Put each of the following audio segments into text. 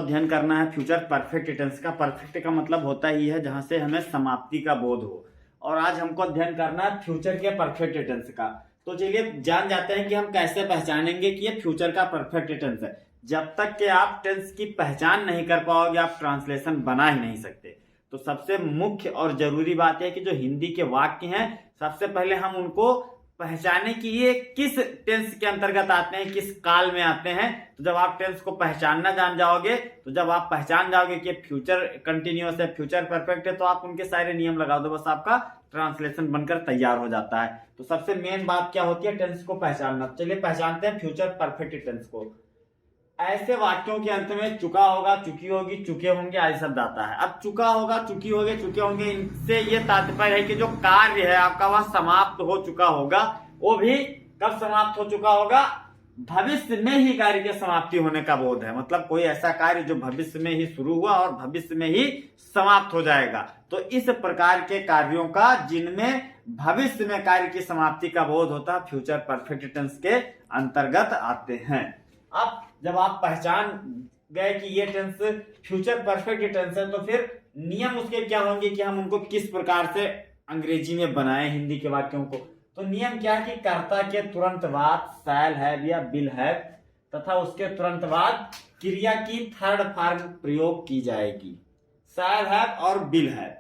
अध्ययन करना है फ्यूचर परफेक्ट टेंस का। परफेक्ट का मतलब होता ही है जहां से हमें समाप्ति का बोध हो, और आज हमको अध्ययन करना है फ्यूचर के परफेक्ट टेंस का। तो चलिए जान जाते हैं कि हम कैसे पहचानेंगे कि ये फ्यूचर का परफेक्ट टेंस है। जब तक कि आप टेंस की पहचान नहीं कर पाओगे आप ट्रांसलेशन बना ही नहीं सकते। तो सबसे मुख्य और जरूरी बात है कि जो हिंदी के वाक्य हैं सबसे पहले हम उनको पहचाने कि ये किस टेंस के अंतर्गत आते हैं, किस काल में आते हैं। तो जब आप टेंस को पहचानना जान जाओगे, तो जब आप पहचान जाओगे कि फ्यूचर कंटिन्यूअस है, फ्यूचर परफेक्ट है, तो आप उनके सारे नियम लगा दो, बस आपका ट्रांसलेशन बनकर तैयार हो जाता है। तो सबसे मेन बात क्या होती है, टेंस को पहचानना। चलिए पहचानते हैं फ्यूचर परफेक्ट टेंस को। ऐसे वाक्यों के अंत में चुका होगा, चुकी होगी, चुके होंगे आदि शब्द आता है। अब चुका होगा, चुकी होगी, चुके होंगे, इनसे ये तात्पर्य है कि जो कार्य है आपका वह समाप्त हो चुका होगा। वो भी कब समाप्त हो चुका होगा, भविष्य में ही कार्य की समाप्ति होने का बोध है। मतलब कोई ऐसा कार्य जो भविष्य में ही शुरू हुआ और भविष्य में ही समाप्त हो जाएगा। तो इस प्रकार के कार्यों का जिनमें भविष्य में कार्य की समाप्ति का बोध होता है फ्यूचर परफेक्ट टेंस के अंतर्गत आते हैं। अब जब आप पहचान गए कि ये टेंस फ्यूचर परफेक्ट टेंस है, तो फिर नियम उसके क्या होंगे कि हम उनको किस प्रकार से अंग्रेजी में बनाएं हिंदी के वाक्यों को। तो नियम क्या है कि कर्ता के तुरंत बाद शैल हैव या विल हैव तथा उसके तुरंत बाद क्रिया की थर्ड फॉर्म प्रयोग की जाएगी। शैल हैव और विल हैव,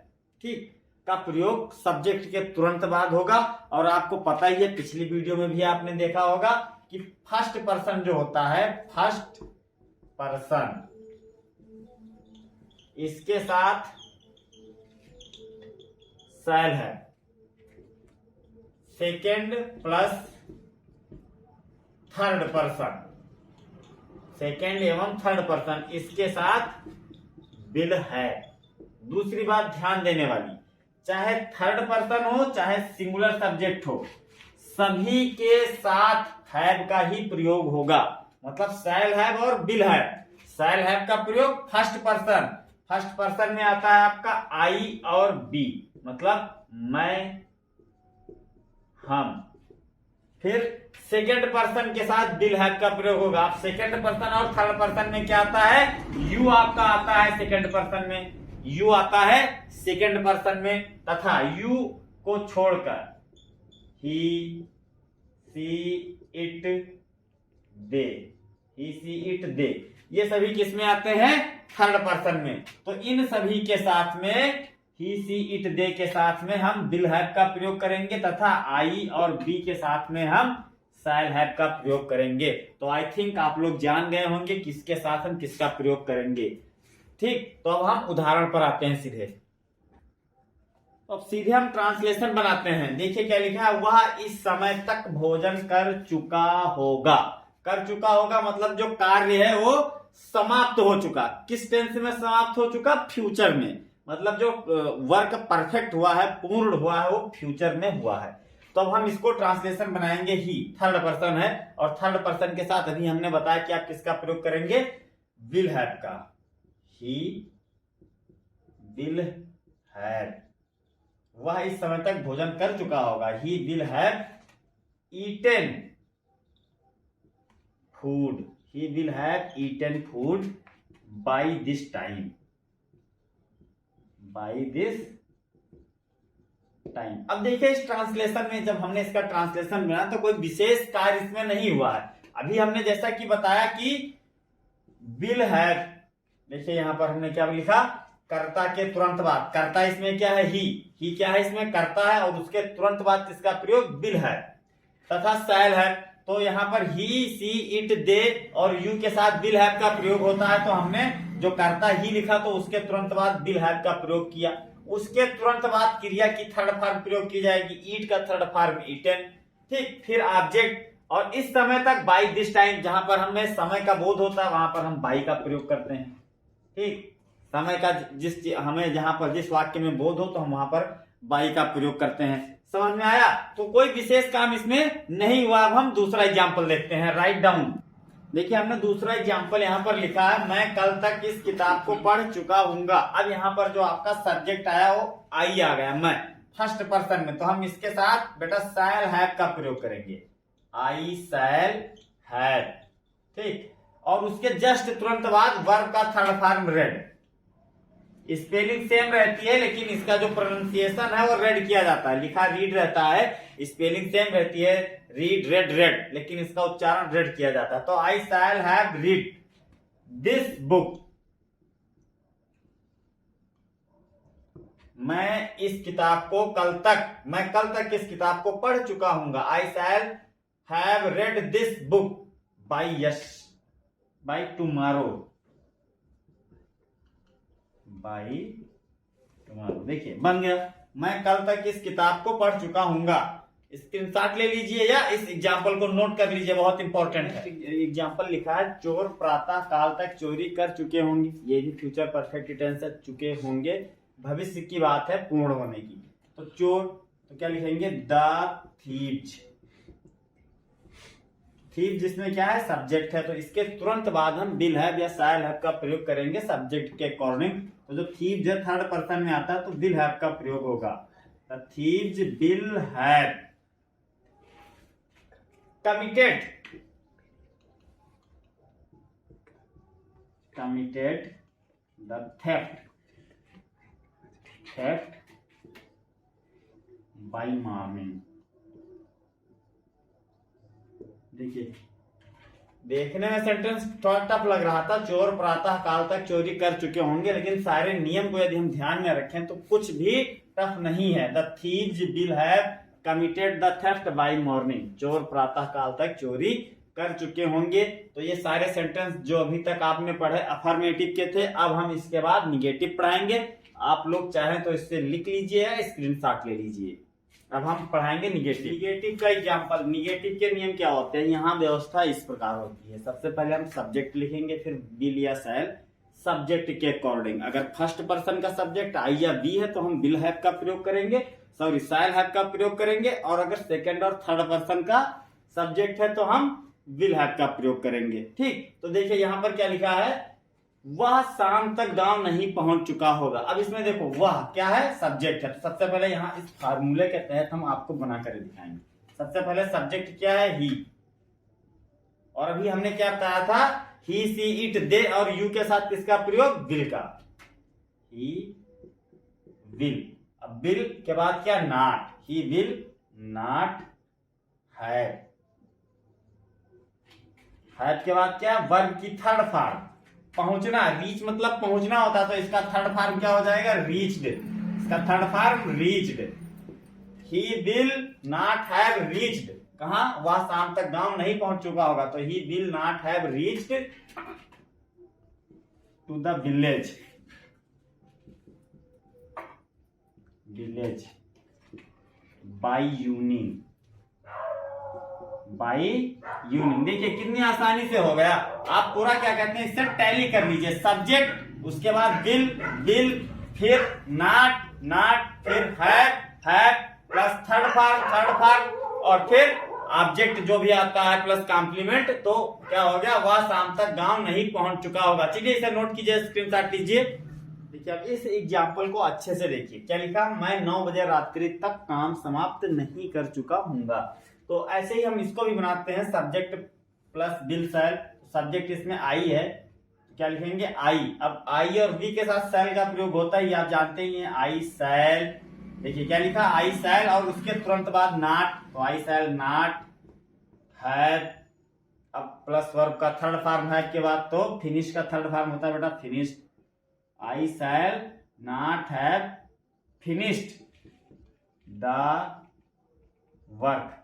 ठीक, का प्रयोग सब्जेक्ट के तुरंत बाद होगा। और आपको पता ही है, पिछली वीडियो में भी आपने देखा होगा कि फर्स्ट पर्सन जो होता है, फर्स्ट पर्सन, इसके साथ शैल है, second plus third person, second एवं थर्ड पर्सन, इसके साथ विल है। दूसरी बात ध्यान देने वाली, चाहे थर्ड पर्सन हो चाहे सिंगुलर सब्जेक्ट हो, सभी के साथ हैव का ही प्रयोग होगा। मतलब शैल हैव और विल हैव। शैल हैव का प्रयोग फर्स्ट पर्सन, फर्स्ट पर्सन में आता है आपका आई और बी, मतलब मैं, हम। फिर सेकेंड पर्सन के साथ विल हैव का प्रयोग होगा। आप सेकेंड पर्सन और थर्ड पर्सन में क्या आता है, यू आपका आता है सेकेंड पर्सन में, यू आता है सेकेंड पर्सन में, तथा यू को छोड़कर ही, सी, it, they, he, C, it, दे, ये सभी किसमें आते हैं, थर्ड पर्सन में। तो इन सभी के साथ में ही, सी, इट, दे के साथ में हम विल हैव का प्रयोग करेंगे तथा आई और बी के साथ में हम शैल हैव का प्रयोग करेंगे। तो आई थिंक आप लोग जान गए होंगे किसके साथ हम किसका प्रयोग करेंगे। ठीक, तो अब हम उदाहरण पर आते हैं सीधे। अब सीधे हम ट्रांसलेशन बनाते हैं। देखिए क्या लिखा है, वह इस समय तक भोजन कर चुका होगा। कर चुका होगा मतलब जो कार्य है वो समाप्त हो चुका। किस टेंस में समाप्त हो चुका, फ्यूचर में। मतलब जो वर्क परफेक्ट हुआ है, पूर्ण हुआ है, वो फ्यूचर में हुआ है। तो अब हम इसको ट्रांसलेशन बनाएंगे, ही थर्ड पर्सन है और थर्ड पर्सन के साथ अभी हमने बताया कि आप किसका प्रयोग करेंगे, विल हैव का। ही विल हैव, वह इस समय तक भोजन कर चुका होगा। He will have eaten food, he will have eaten food by this time, by this time. अब देखिए इस ट्रांसलेशन में जब हमने इसका ट्रांसलेशन बनाया तो कोई विशेष कार्य इसमें नहीं हुआ है। अभी हमने जैसा कि बताया कि विल हैव, देखिए यहां पर हमने क्या लिखा, कर्ता के तुरंत बाद, कर्ता इसमें क्या है, ही क्या है इसमें, कर्ता है, और उसके तुरंत बाद किसका प्रयोग, विल है, तथा शैल है। तो यहाँ पर ही, सी, इट, दे और यू के साथ विल हैव का प्रयोग होता है। तो हमने जो कर्ता ही लिखा तो उसके तुरंत बाद विल हैव का प्रयोग किया। उसके तुरंत बाद क्रिया की थर्ड फॉर्म प्रयोग की जाएगी, ईट का थर्ड फॉर्म ईटन, ठीक। फिर ऑब्जेक्ट, और इस समय तक बाय दिस टाइम, जहां पर हमें समय का बोध होता है वहां पर हम बाई का प्रयोग करते हैं, ठीक। समय का हमें जहां पर जिस वाक्य में बोध हो तो हम वहां पर बाई का प्रयोग करते हैं। समझ में आया। तो कोई विशेष काम इसमें नहीं हुआ। अब हम दूसरा एग्जाम्पल देखते हैं, राइट डाउन। देखिए हमने दूसरा एग्जाम्पल यहाँ पर लिखा है, मैं कल तक इस किताब को पढ़ चुका हूंगा। अब यहाँ पर जो आपका सब्जेक्ट आया वो आई आ गया, मैं फर्स्ट पर्सन में। तो हम इसके साथ बेटा शैल हैव का प्रयोग करेंगे, आई शैल हैव, ठीक। और उसके जस्ट तुरंत बाद वर्ब का third form red. Spelling same रहती है लेकिन इसका जो प्रोनाउंसिएशन है वो रेड किया जाता है, लिखा रीड रहता है, स्पेलिंग सेम रहती है, रीड रेड रेड, लेकिन इसका उच्चारण रेड किया जाता है। तो I shall have read this book, मैं इस किताब को मैं कल तक इस किताब को पढ़ चुका हूंगा। I shall have read this book by tomorrow, देखिए बन गया, मैं कल तक इस किताब को पढ़ चुका हूंगा। स्क्रीनशॉट ले लीजिए या इस एग्जाम्पल को नोट कर लीजिए, बहुत इंपॉर्टेंट है। एग्जाम्पल लिखा है, चोर प्रातः काल तक चोरी कर चुके होंगे, ये भी फ्यूचर परफेक्ट टेंस है, चुके होंगे, भविष्य की बात है पूर्ण होने की। तो चोर, तो क्या लिखेंगे, द थीव्स, थीव जिसमें क्या है, सब्जेक्ट है, तो इसके तुरंत बाद हम विल हैव या शैल हैव का प्रयोग करेंगे सब्जेक्ट के अकॉर्डिंग। तो जो थीव जो थर्ड पर्सन में आता है तो विल हैव का प्रयोग होगा। The thieves will have committed the theft by morning। देखिए, देखने में सेंटेंस थोड़ा टफ लग रहा था, चोर प्रातः काल तक चोरी कर चुके होंगे, लेकिन सारे नियम को यदि हम ध्यान में रखें तो कुछ भी टफ नहीं है। The thieves will have committed the theft by morning, चोर प्रातः काल तक चोरी कर चुके होंगे। तो ये सारे सेंटेंस जो अभी तक आपने पढ़े अफर्मेटिव के थे, अब हम इसके बाद निगेटिव पढ़ाएंगे। आप लोग चाहें तो इससे लिख लीजिए या स्क्रीनशॉट ले लीजिए। अब हम पढ़ाएंगे निगेटिव का एग्जांपल। निगेटिव के नियम क्या होते हैं, यहाँ व्यवस्था इस प्रकार होती है। सबसे पहले हम सब्जेक्ट लिखेंगे, फिर विल या शैल सब्जेक्ट के अकॉर्डिंग। अगर फर्स्ट पर्सन का सब्जेक्ट आई या बी है तो हम विल हैव का प्रयोग करेंगे, सॉरी शैल हैव का प्रयोग करेंगे, और अगर सेकेंड और थर्ड पर्सन का सब्जेक्ट है तो हम विल हैव का प्रयोग करेंगे। ठीक, तो देखिए यहाँ पर क्या लिखा है, वह शाम तक गांव नहीं पहुंच चुका होगा। अब इसमें देखो वह क्या है, सब्जेक्ट है। तो सबसे पहले यहाँ इस फार्मूले के तहत हम आपको बना कर दिखाएंगे। सबसे पहले सब्जेक्ट क्या है, ही, और अभी हमने क्या बताया था, ही सी इट दे, और यू के साथ किसका प्रयोग, विल का, ही विल। अब विल के बाद क्या, not, he will not have के बाद क्या, वर्ब की थर्ड फॉर्म, पहुंचना, रीच मतलब पहुंचना होता है, तो इसका थर्ड फॉर्म क्या हो जाएगा, रीच्ड, इसका third form reached. He will not have reached, कहां, वह शाम तक गांव नहीं पहुंच चुका होगा, तो he will not have reached to the village by evening. देखिए कितनी आसानी से हो गया। आप पूरा क्या कहते हैं, इससे टैली कर लीजिए, सब्जेक्ट, उसके बाद विल, फिर नॉट, फिर हैव प्लस थर्ड फॉर्म, और फिर ऑब्जेक्ट जो भी आता है प्लस कॉम्प्लीमेंट, तो क्या हो गया, वह शाम तक गांव नहीं पहुंच चुका होगा। चलिए इसे नोट कीजिए, स्क्रीनशॉट लीजिए। देखिए अब इस एग्जाम्पल को अच्छे से देखिए, क्या लिखा, मैं 9 बजे रात्रि तक काम समाप्त नहीं कर चुका हूंगा। तो ऐसे ही हम इसको भी बनाते हैं, subject plus will shall. Subject इसमें आई है, क्या लिखेंगे, आई। अब आई और वी के साथ शैल का प्रयोग होता है, आप जानते ही हैं, आई शैल। देखिए क्या लिखा, आई शैल, और उसके तुरंत बाद नॉट, तो आई शैल नॉट हैव। अब प्लस वर्ब का थर्ड फॉर्म है के बाद तो फिनिश का थर्ड फॉर्म होता है बेटा, finished. I shall not have finished the work.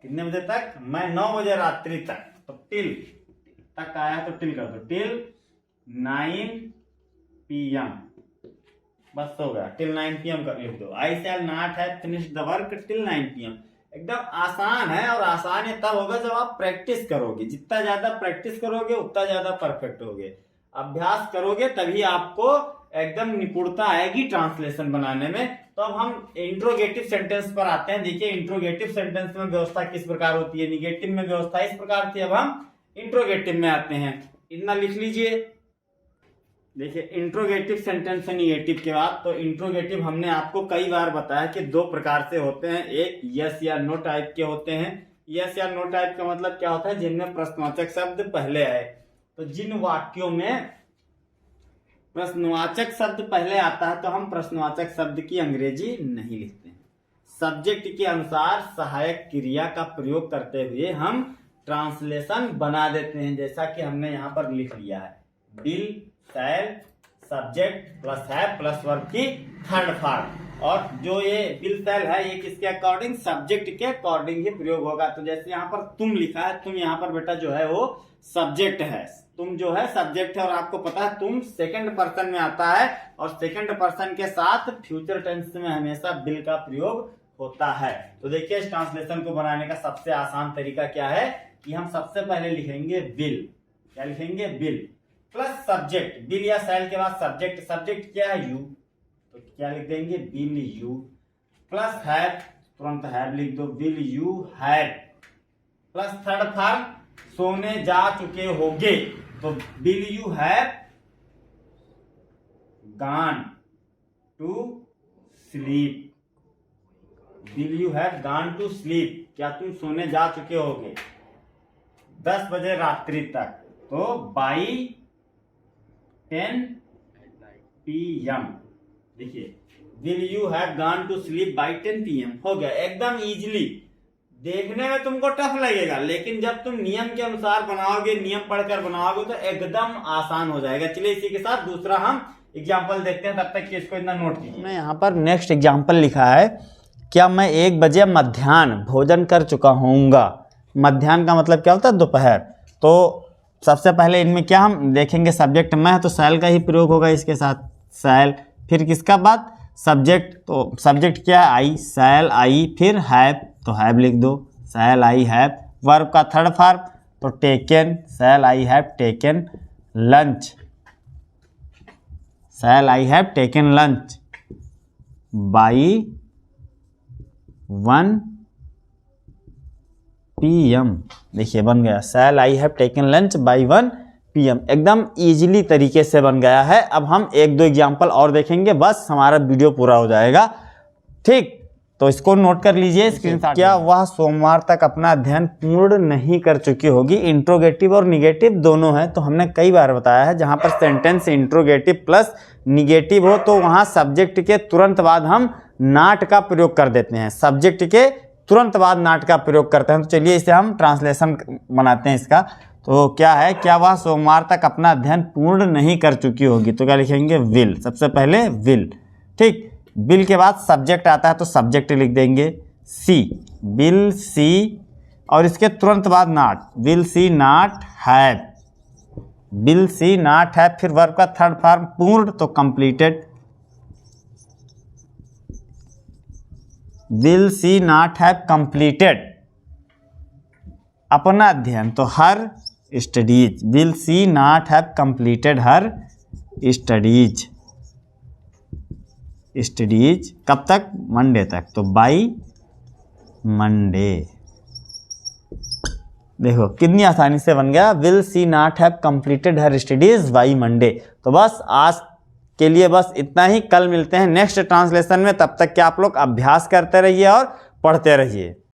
कितने बजे तक, मैं 9 बजे रात्रि तक, तो टिल तक आया है तो टिल कर दो, टिल 9 PM, बस हो गया, टिल 9 PM कर लिख दो। I shall not have finished the work till 9 PM। एकदम आसान है, और आसान ये तब होगा जब आप प्रैक्टिस करोगे। जितना ज्यादा प्रैक्टिस करोगे उतना ज्यादा परफेक्ट होगे। अभ्यास करोगे तभी आपको एकदम निपुणता आएगी ट्रांसलेशन बनाने में। तो अब हम इंट्रोगेटिव सेंटेंस पर आते हैं। देखिए इंट्रोगेटिव सेंटेंस में व्यवस्था किस प्रकार होती है, निगेटिव में व्यवस्था इस प्रकार थी, अब हम इंट्रोगेटिव में आते हैं। इतना लिख लीजिए। देखिए इंट्रोगेटिव सेंटेंस है निगेटिव के बाद। तो इंट्रोगेटिव हमने आपको कई बार बताया कि 2 प्रकार से होते हैं, एक यस या नो टाइप के होते हैं। यस या नो टाइप का मतलब क्या होता है, जिनमें प्रश्नवाचक शब्द पहले आए, तो जिन वाक्यों में प्रश्नवाचक शब्द पहले आता है तो हम प्रश्नवाचक शब्द की अंग्रेजी नहीं लिखते हैं। सब्जेक्ट के अनुसार सहायक क्रिया का प्रयोग करते हुए हम ट्रांसलेशन बना देते हैं, जैसा कि हमने यहाँ पर लिख लिया है। Will, shall, subject plus have plus verb की थर्ड फॉर्म। और जो ये विल शैल है ये किसके अकॉर्डिंग, सब्जेक्ट के अकॉर्डिंग ही प्रयोग होगा। तो जैसे यहाँ पर तुम लिखा है, तुम यहाँ पर बेटा जो है वो सब्जेक्ट है, तुम जो है सब्जेक्ट है। और आपको पता है तुम सेकंड पर्सन में आता है और सेकंड पर्सन के साथ फ्यूचर टेंस में हमेशा विल का प्रयोग होता है। तो देखिए इस ट्रांसलेशन को बनाने का सबसे आसान तरीका क्या है कि हम सबसे पहले लिखेंगे विल। क्या लिखेंगे, विल प्लस सब्जेक्ट। विल या शैल के बाद सब्जेक्ट, सब्जेक्ट क्या है, यू, तो क्या लिख देंगे, विल यू प्लस हैव, तुरंत हैव लिख दो, will you have plus third form सोने जा चुके होगे, तो will you have gone to sleep. Will you have gone to sleep, क्या तुम सोने जा चुके होगे 10 बजे रात्रि तक, तो बाई 10 PM। देखिए will you have gone to sleep by 10 PM हो गया, एकदम इजीली। देखने में तुमको टफ लगेगा लेकिन जब तुम नियम के अनुसार बनाओगे, नियम पढ़कर बनाओगे तो एकदम आसान हो जाएगा। चलिए इसी के साथ दूसरा हम एग्जाम्पल देखते हैं, तब तक कि इसको इतना नोट कीजिए। मैं यहाँ पर नेक्स्ट एग्जाम्पल लिखा है, क्या मैं 1 बजे मध्याह्न भोजन कर चुका होऊंगा। मध्याह्न का मतलब क्या होता है, दोपहर। तो सबसे पहले इनमें क्या हम देखेंगे, सब्जेक्ट मैं है तो शैल का ही प्रयोग होगा इसके साथ, शैल। फिर किसका बाद, सब्जेक्ट, तो सब्जेक्ट क्या है, आई, शैल आई, फिर हैव, तो हैव लिख दो, शैल आई हैव। वर्ब का थर्ड फॉर्म तो taken, shall I have taken lunch, shall I have taken lunch by 1 PM। देखिए बन गया, shall I have taken lunch by 1 PM। एकदम इजीली तरीके से बन गया है। अब हम 1-2 एग्जाम्पल और देखेंगे, बस हमारा वीडियो पूरा हो जाएगा। ठीक, तो इसको नोट कर लीजिए स्क्रीनशॉट। क्या वह सोमवार तक अपना अध्ययन पूर्ण नहीं कर चुकी होगी। इंट्रोगेटिव और निगेटिव दोनों है, तो हमने कई बार बताया है जहां पर सेंटेंस इंट्रोगेटिव प्लस निगेटिव हो तो वहां सब्जेक्ट के तुरंत बाद हम नॉट का प्रयोग कर देते हैं, सब्जेक्ट के तुरंत बाद नॉट का प्रयोग करते हैं। तो चलिए इसे हम ट्रांसलेशन बनाते हैं इसका। तो क्या है, क्या वह सोमवार तक अपना अध्ययन पूर्ण नहीं कर चुकी होगी, तो क्या लिखेंगे, विल। सबसे पहले विल। ठीक, विल के बाद सब्जेक्ट आता है तो सब्जेक्ट लिख देंगे सी, विल सी, और इसके तुरंत बाद not, will see not have, will see not have. फिर वर्ब का थर्ड फॉर्म पूर्ण तो completed, will see not have completed अपना अध्ययन तो her studies, will see not have completed her studies. Studies कब तक, मंडे तक, तो बाई मंडे। देखो कितनी आसानी से बन गया, will see not have completed her studies by Monday. तो बस आज के लिए बस इतना ही, कल मिलते हैं नेक्स्ट ट्रांसलेशन में। तब तक के आप लोग अभ्यास करते रहिए और पढ़ते रहिए।